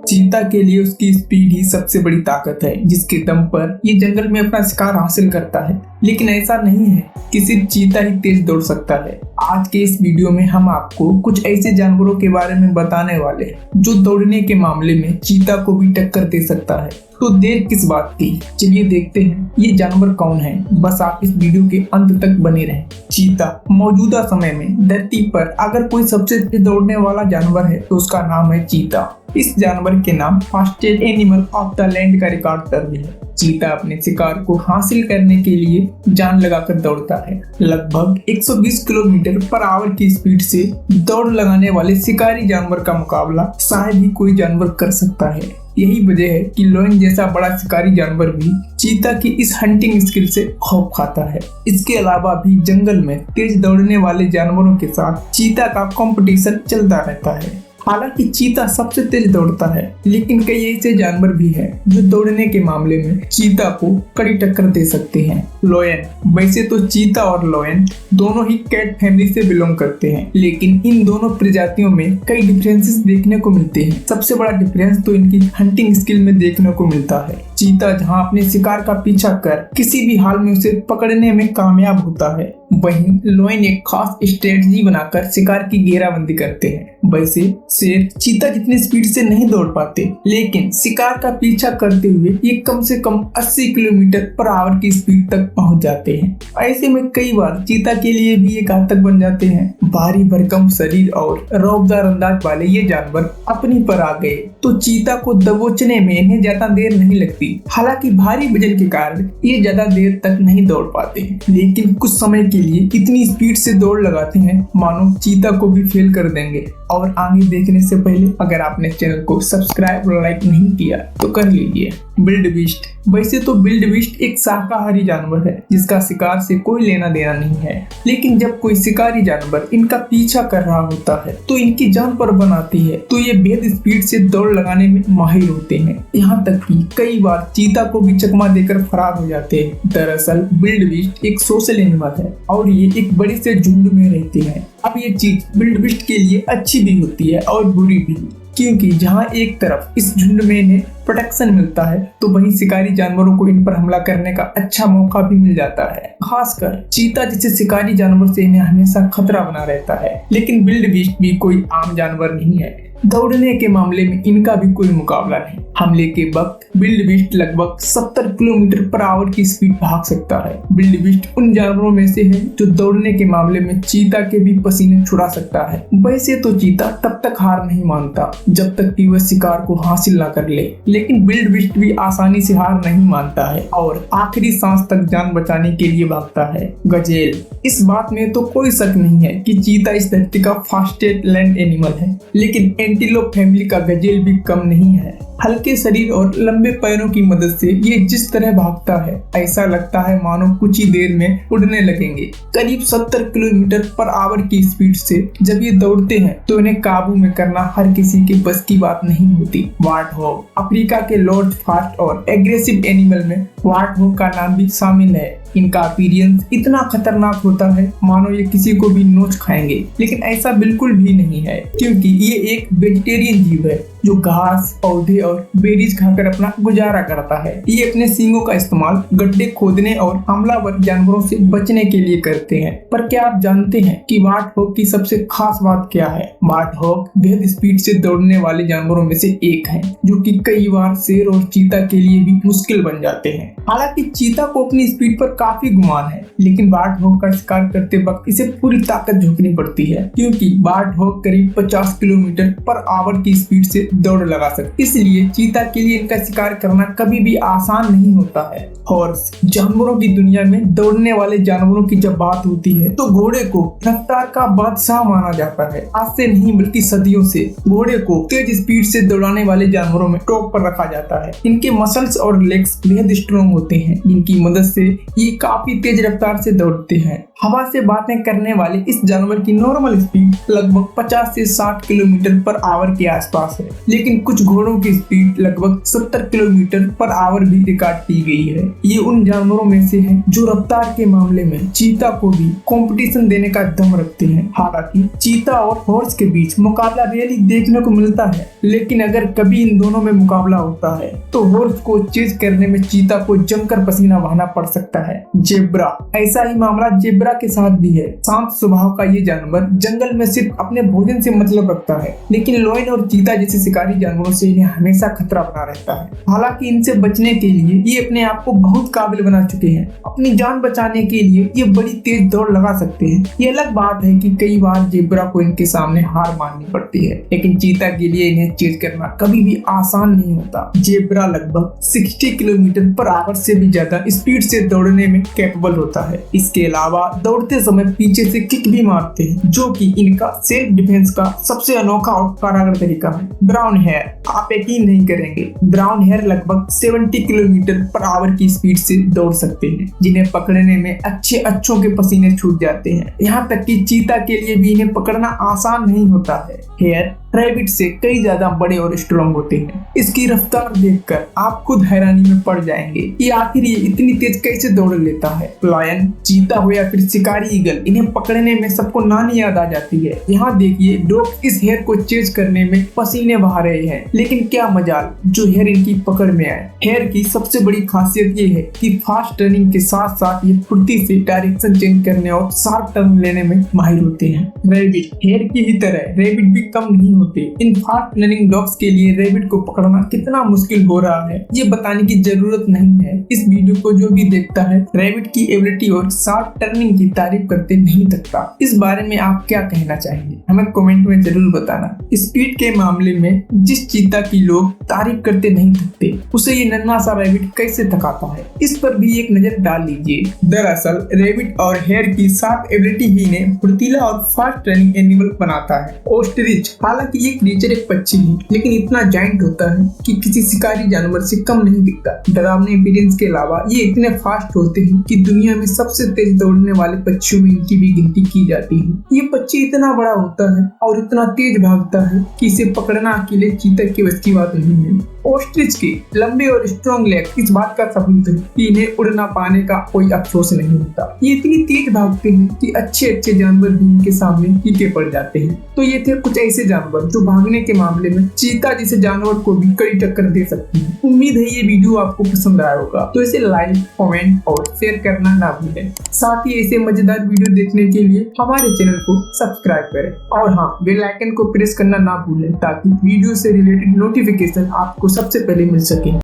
चीता के लिए उसकी स्पीड ही सबसे बड़ी ताकत है, जिसके दम पर ये जंगल में अपना शिकार हासिल करता है। लेकिन ऐसा नहीं है कि सिर्फ चीता ही तेज दौड़ सकता है। आज के इस वीडियो में हम आपको कुछ ऐसे जानवरों के बारे में बताने वाले हैं जो दौड़ने के मामले में चीता को भी टक्कर दे सकता है। तो देर किस बात की, चलिए देखते हैं ये जानवर कौन है। बस आप इस वीडियो के अंत तक बने रहें। चीता मौजूदा समय में धरती पर अगर कोई सबसे तेज दौड़ने वाला जानवर है तो उसका नाम है चीता। इस जानवर के नाम fastest animal of the land का रिकॉर्ड दर्ज है। चीता अपने शिकार को हासिल करने के लिए जान लगाकर दौड़ता है। लगभग 120 किलोमीटर पर आवर की स्पीड से दौड़ लगाने वाले शिकारी जानवर का मुकाबला शायद ही कोई जानवर कर सकता है। यही वजह है कि लायन जैसा बड़ा शिकारी जानवर भी चीता की इस हंटिंग स्किल से खौफ खाता है। इसके अलावा भी जंगल में तेज दौड़ने वाले जानवरों के साथ चीता का कंपटीशन चलता रहता है। हालांकि चीता सबसे तेज दौड़ता है, लेकिन कई ऐसे जानवर भी हैं जो दौड़ने के मामले में चीता को कड़ी टक्कर दे सकते हैं। लायन, वैसे तो चीता और लायन दोनों ही कैट फैमिली से बिलोंग करते हैं, लेकिन इन दोनों प्रजातियों में कई डिफरेंसेस देखने को मिलते हैं। सबसे बड़ा डिफरेंस तो इनकी हंटिंग स्किल में देखने को मिलता है। चीता जहां अपने शिकार का पीछा कर किसी भी हाल में उसे पकड़ने में कामयाब होता है, वहीं लायन एक खास स्ट्रेटजी बनाकर शिकार की घेराबंदी करते हैं। वैसे शेर चीता जितनी स्पीड से नहीं दौड़ पाते, लेकिन शिकार का पीछा करते हुए ये कम से कम 80 किलोमीटर पर आवर की स्पीड तक पहुंच जाते हैं। ऐसे में कई बार चीता के लिए भी ये घातक बन जाते हैं। भारी भरकम शरीर और रौबदार अंदाज वाले ये जानवर अपनी पर आ गए तो चीता को दबोचने में इन्हें ज्यादा देर नहीं लगती। हालांकि भारी वजन के कारण ये ज्यादा देर तक नहीं दौड़ पाते, लेकिन कुछ समय के लिए इतनी स्पीड से दौड़ लगाते हैं मानो चीता को भी फेल कर देंगे। और आगे देखने से पहले अगर आपने चैनल को सब्सक्राइब और लाइक नहीं किया तो कर लीजिए। विल्डबीस्ट, वैसे तो विल्डबीस्ट एक शाकाहारी जानवर है जिसका शिकार से कोई लेना देना नहीं है, लेकिन जब कोई शिकारी जानवर इनका पीछा कर रहा होता है तो इनकी जान पर बनाती है, तो ये बेहद स्पीड से दौड़ लगाने में माहिर होते हैं। यहाँ तक कि कई बार चीता को भी चकमा देकर फरार हो जाते हैं। दरअसल विल्डबीस्ट एक सोशल एनिमल है और ये एक बड़े से झुंड में रहते हैं। अब ये चीज विल्डबीस्ट के लिए अच्छी भी होती है और बुरी भी, क्योंकि जहां एक तरफ इस झुंड में इन्हें प्रोटेक्शन मिलता है तो वहीं शिकारी जानवरों को इन पर हमला करने का अच्छा मौका भी मिल जाता है। खासकर चीता जैसे शिकारी जानवर से इन्हें हमेशा खतरा बना रहता है। लेकिन विल्डबीस्ट भी कोई आम जानवर नहीं है। दौड़ने के मामले में इनका भी कोई मुकाबला नहीं। हमले के वक्त विल्डबीस्ट लगभग 70 किलोमीटर पर आवर की स्पीड भाग सकता है। विल्डबीस्ट उन जानवरों में से है जो दौड़ने के मामले में चीता के भी पसीने छुड़ा सकता है। वैसे तो चीता तब तक हार नहीं मानता जब तक कि वह शिकार को हासिल न कर ले, लेकिन विल्डबीस्ट भी आसानी से हार नहीं मानता है और आखिरी सांस तक जान बचाने के लिए भागता है। गजेल, इस बात में तो कोई शक नहीं है कि चीता इस धरती का फास्टेस्ट लैंड एनिमल है, लेकिन एंटीलोप फैमिली का गजेल भी कम नहीं है। हल्के शरीर और लंबे पैरों की मदद से ये जिस तरह भागता है ऐसा लगता है मानो कुछ ही देर में उड़ने लगेंगे। करीब 70 किलोमीटर पर आवर की स्पीड से जब ये दौड़ते हैं तो इन्हें काबू में करना हर किसी के बस की बात नहीं होती। वार्टहॉग, अफ्रीका के लार्ज फास्ट और एग्रेसिव एनिमल में वार्टहॉग का नाम भी शामिल है। इनका अपीयरेंस इतना खतरनाक होता है मानो ये किसी को भी नोच खाएंगे, लेकिन ऐसा बिल्कुल भी नहीं है, क्योंकि ये एक वेजिटेरियन जीव है जो घास, पौधे और बेरीज खाकर अपना गुजारा करता है। ये अपने सींगों का इस्तेमाल गड्ढे खोदने और हमलावर जानवरों से बचने के लिए करते हैं। पर क्या आप जानते हैं कि वार्टहॉग की सबसे खास बात क्या है? वार्टहॉग बेहद स्पीड से दौड़ने वाले जानवरों में से एक है, जो कि कई बार शेर और चीता के लिए भी मुश्किल बन जाते हैं। हालांकि चीता को अपनी स्पीड पर काफी गुमान है, लेकिन वार्टहॉग का शिकार करते वक्त इसे पूरी ताकत झोंकनी पड़ती है, क्योंकि वार्टहॉग करीब 50 किलोमीटर पर आवर की स्पीड से दौड़ लगा सकते, इसलिए चीता के लिए इनका शिकार करना कभी भी आसान नहीं होता है। हॉर्स, जानवरों की दुनिया में दौड़ने वाले जानवरों की जब बात होती है तो घोड़े को रफ्तार का बादशाह माना जाता है। आज से नहीं बल्कि सदियों से घोड़े को तेज स्पीड से दौड़ाने वाले जानवरों में टॉप पर रखा जाता है। इनके मसल्स और लेग्स बेहद स्ट्रॉन्ग होते हैं, जिनकी मदद से ये काफी तेज रफ्तार से दौड़ते हैं। हवा से बातें करने वाले इस जानवर की नॉर्मल स्पीड लगभग 50 से 60 किलोमीटर पर आवर के आसपास है, लेकिन कुछ घोड़ों की स्पीड लगभग 70 किलोमीटर पर आवर भी रिकॉर्ड की गई है। ये उन जानवरों में से है जो रफ्तार के मामले में चीता को भी कंपटीशन देने का दम रखते हैं। हालांकि चीता और हॉर्स के बीच मुकाबला रियली देखने को मिलता है, लेकिन अगर कभी इन दोनों में मुकाबला होता है तो हॉर्स को चेज करने में चीता को जमकर पसीना बहाना पड़ सकता है। जेब्रा, ऐसा ही मामला जेब्रा के साथ भी है। शांत स्वभाव का ये जानवर जंगल में सिर्फ अपने भोजन से मतलब रखता है, लेकिन लायन और चीता जैसे शिकारी जानवरों से इन्हें हमेशा खतरा बना रहता है। हालांकि इनसे बचने के लिए ये अपने आप को बहुत काबिल बना चुके हैं। अपनी जान बचाने के लिए ये बड़ी तेज दौड़ लगा सकते हैं। ये अलग बात है कि कई बार जेब्रा को इनके सामने हार माननी पड़ती है, लेकिन चीता के लिए इन्हें चेज करना कभी भी आसान नहीं होता। जेब्रा लगभग 60 किलोमीटर पर आवर से भी ज्यादा स्पीड से दौड़ने में कैपेबल होता है। इसके अलावा दौड़ते समय पीछे से किक भी मारते हैं, जो कि इनका सेल्फ डिफेंस का सबसे अनोखा और कारगर तरीका है। ब्राउन हेयर, आप यकीन नहीं करेंगे, ब्राउन हेयर लगभग 70 किलोमीटर पर आवर की स्पीड से दौड़ सकते हैं, जिन्हें पकड़ने में अच्छों के पसीने छूट जाते हैं। यहाँ तक कि चीता के लिए भी इन्हें पकड़ना आसान नहीं होता है। हेयर रैबिट से कई ज्यादा बड़े और स्ट्रॉन्ग होते हैं। इसकी रफ्तार देखकर आप खुद हैरानी में पड़ जाएंगे कि आखिर ये इतनी तेज कैसे दौड़ लेता है। लायन, चीता हो या फिर शिकारी ईगल, इन्हें पकड़ने में सबको नानी याद आ जाती है। यहाँ देखिए, डॉग इस हेयर को चेज करने में पसीने बहा रहे हैं, लेकिन क्या मजाल जो हेयर इनकी पकड़ में आए। हेयर की सबसे बड़ी खासियत ये है कि फास्ट टर्निंग के साथ साथ ये फुर्ती से डायरेक्शन चेंज करने और शार्प टर्न लेने में माहिर होते हैं। रैबिट, हेयर की ही तरह रैबिट भी कम नहीं होते। इन फास्ट लर्निंग डॉग्स के लिए रैबिट को पकड़ना कितना मुश्किल हो रहा है ये बताने की जरूरत नहीं है। इस वीडियो को जो भी देखता है रैबिट की एबिलिटी और शार्प टर्निंग की तारीफ करते नहीं थकता। इस बारे में आप क्या कहना चाहेंगे, हमें कमेंट में जरूर बताना। स्पीड के मामले में जिस चीता की लोग तारीफ करते नहीं थकते, उसे ये नन्हा सा रैबिट कैसे थकाता है, इस पर भी एक नजर डाल लीजिए। दरअसल रैबिट और हेयर की शार्प एबिलिटी ही इन्हें फुर्तीला और फास्ट रनिंग एनिमल बनाता है। ऑस्ट्रिच, हालांकि ये क्रिएचर एक पक्षी है, लेकिन इतना जायंट होता है कि किसी शिकारी जानवर से कम नहीं दिखता। डरावने अपीयरेंस के अलावा ये इतने फास्ट होते हैं कि दुनिया में सबसे तेज दौड़ने वाले पक्षियों में इनकी भी गिनती की जाती है। ये पक्षी इतना बड़ा होता है और इतना तेज भागता है कि इसे पकड़ना अकेले चीता के बस की बात नहीं है। ऑस्ट्रिच के लंबे और स्ट्रॉन्ग लेग इस बात का सबूत है कि इन्हें उड़ ना पाने का कोई अफसोस नहीं होता। ये इतनी तेज भागते हैं कि अच्छे जानवर भी इनके सामने फीके पड़ जाते हैं। तो ये थे कुछ ऐसे जानवर जो भागने के मामले में चीता जैसे जानवर को भी कड़ी टक्कर दे सकती है। उम्मीद है ये वीडियो आपको पसंद आया होगा, तो इसे लाइक, कमेंट और शेयर करना ना भूलें। साथ ही ऐसे मजेदार वीडियो देखने के लिए हमारे चैनल को सब्सक्राइब करें और हाँ, बेल आइकन को प्रेस करना ना भूलें ताकि वीडियो से रिलेटेड नोटिफिकेशन आपको सबसे पहले मिल सके।